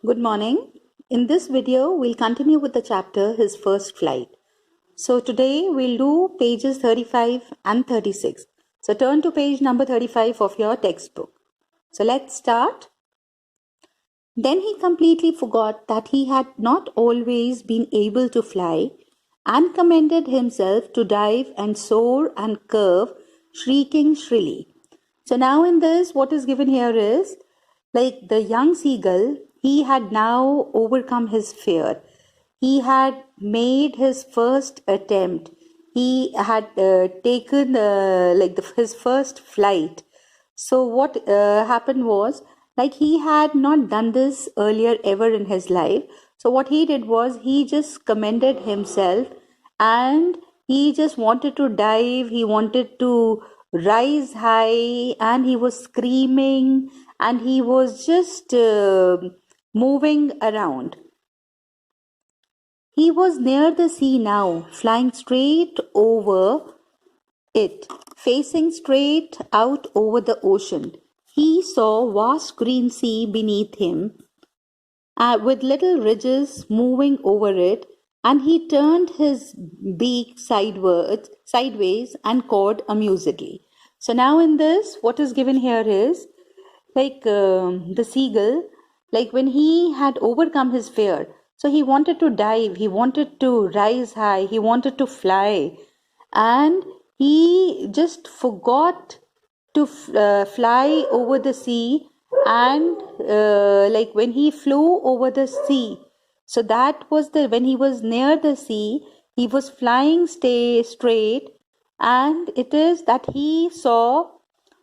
Good morning. In this video, we'll continue with the chapter His First Flight. So today we'll do pages 35 and 36. So turn to page number 35 of your textbook. So let's start. Then he completely forgot that he had not always been able to fly and commended himself to dive and soar and curve, shrieking shrilly. So now in this, what is given here is like the young seagull, he had now overcome his fear. He had made his first attempt. He had taken his first flight. So what happened was like he had not done this earlier ever in his life. So what he did was he just commended himself and he just wanted to dive. He wanted to rise high and he was screaming and he was just moving around. He was near the sea now, flying straight over it, facing straight out over the ocean. He saw vast green sea beneath him, with little ridges moving over it, and he turned his beak sideways and cawed amusedly. So now in this, what is given here is the seagull, like when he had overcome his fear, so he wanted to dive, he wanted to rise high, he wanted to fly, and he just forgot to fly over the sea. And like when he flew over the sea, so that was the when he was near the sea, he was flying stay straight, and it is that he saw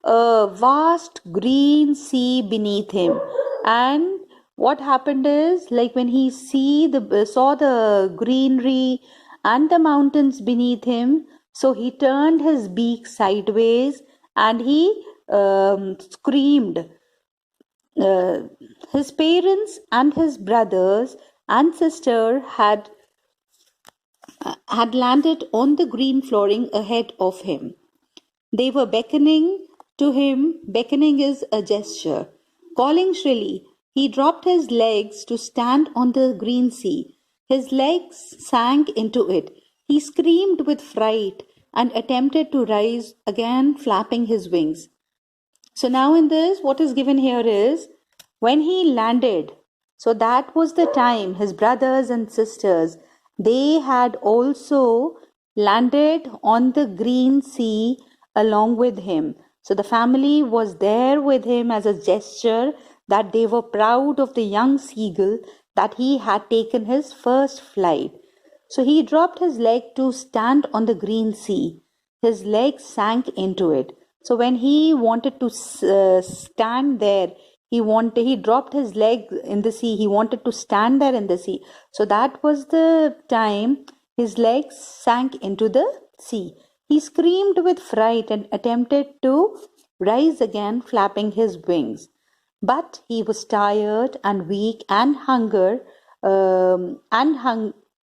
a vast green sea beneath him. And what happened is like when he saw the greenery and the mountains beneath him, so he turned his beak sideways and he screamed. His parents and his brothers and sister had landed on the green flooring ahead of him. They were beckoning to him. Beckoning is a gesture. Calling shrilly, he dropped his legs to stand on the green sea. His legs sank into it. He screamed with fright and attempted to rise again, flapping his wings. So now in this, what is given here is when he landed. So that was the time his brothers and sisters, they had also landed on the green sea along with him. So the family was there with him as a gesture that they were proud of the young seagull that he had taken his first flight. So he dropped his leg to stand on the green sea. His legs sank into it. So when he wanted to stand there, he dropped his leg in the sea. He wanted to stand there in the sea. So that was the time his legs sank into the sea. He screamed with fright and attempted to rise again, flapping his wings. But he was tired and weak and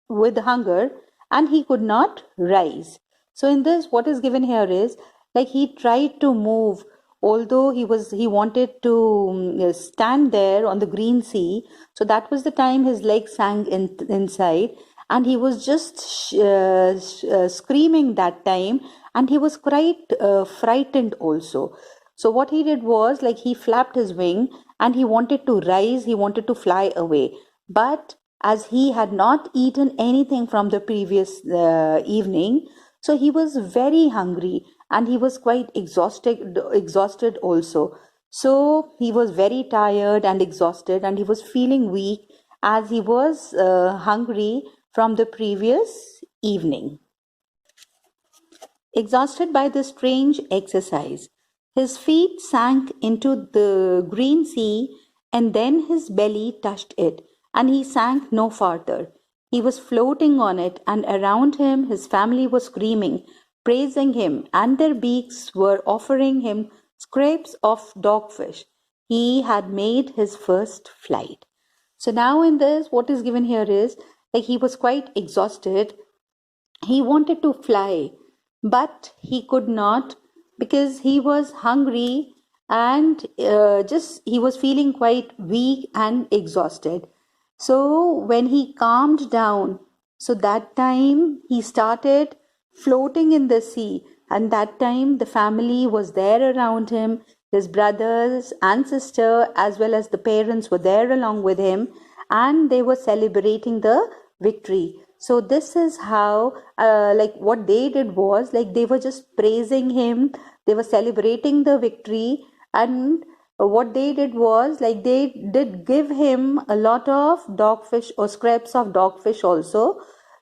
with hunger, and he could not rise. So in this, what is given here is like he tried to move, although he wanted to stand there on the green sea. So that was the time his legs sank inside, and he was just screaming that time, and he was quite frightened also. So what he did was like he flapped his wing and he wanted to rise, he wanted to fly away. But as he had not eaten anything from the previous evening, so he was very hungry and he was quite exhausted also. So he was very tired and exhausted and he was feeling weak as he was hungry from the previous evening. Exhausted by this strange exercise, his feet sank into the green sea and then his belly touched it, and he sank no farther. He was floating on it, and around him his family was screaming, praising him, and their beaks were offering him scraps of dogfish. He had made his first flight. So now in this, what is given here is like he was quite exhausted. He wanted to fly, but he could not because he was hungry and just he was feeling quite weak and exhausted. So when he calmed down, so that time he started floating in the sea, and that time the family was there around him. His brothers and sister as well as the parents were there along with him, and they were celebrating the victory. So this is how like what they did was, like, they were just praising him, they were celebrating the victory. And what they did was, like, they did give him a lot of dogfish or scraps of dogfish also,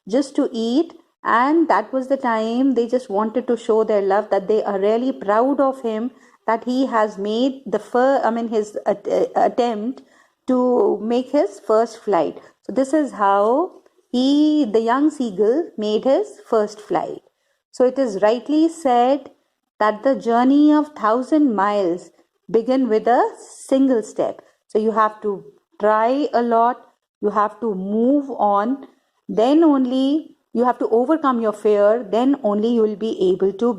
just to eat. And that was the time they just wanted to show their love, that they are really proud of him, that he has made the his attempt to make his first flight. So this is how the young seagull made his first flight. So it is rightly said that the journey of 1,000 miles begin with a single step. So you have to try a lot, you have to move on, then only you have to overcome your fear, then only you will be able to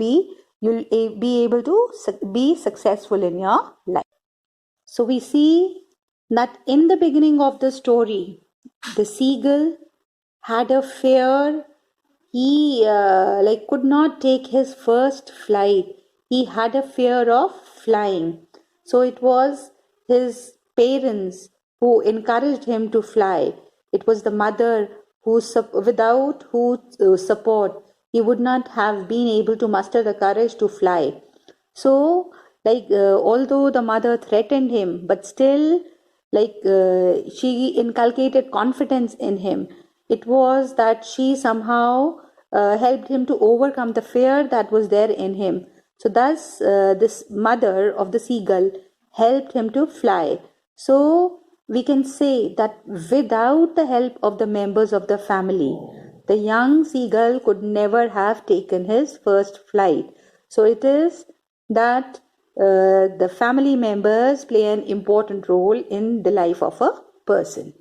be successful in your life. So we see that in the beginning of the story, the seagull had a fear. He could not take his first flight. He had a fear of flying. So it was his parents who encouraged him to fly. It was the mother without whose support he would not have been able to muster the courage to fly. So, although the mother threatened him, but still, she inculcated confidence in him. It was that she somehow helped him to overcome the fear that was there in him. So, thus, this mother of the seagull helped him to fly. So, we can say that without the help of the members of the family, the young seagull could never have taken his first flight. So, it is that the family members play an important role in the life of a person.